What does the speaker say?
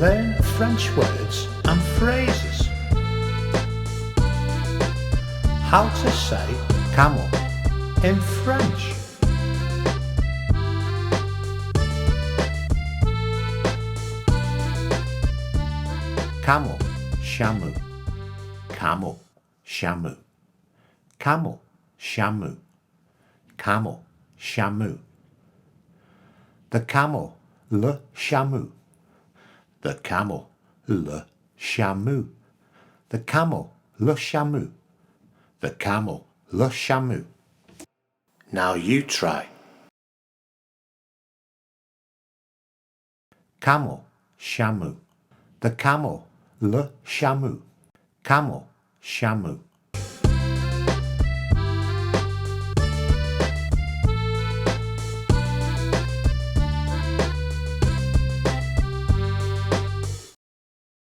Learn French words and phrases. How to say camel in French. Camel, chameau. Camel, chameau. Camel, chameau. Camel, chameau. The camel, le chameau. The camel, le chameau. The camel, le chameau. The camel, le chameau. Now you try. Camel, chameau. The camel, le chameau. Camel, chameau.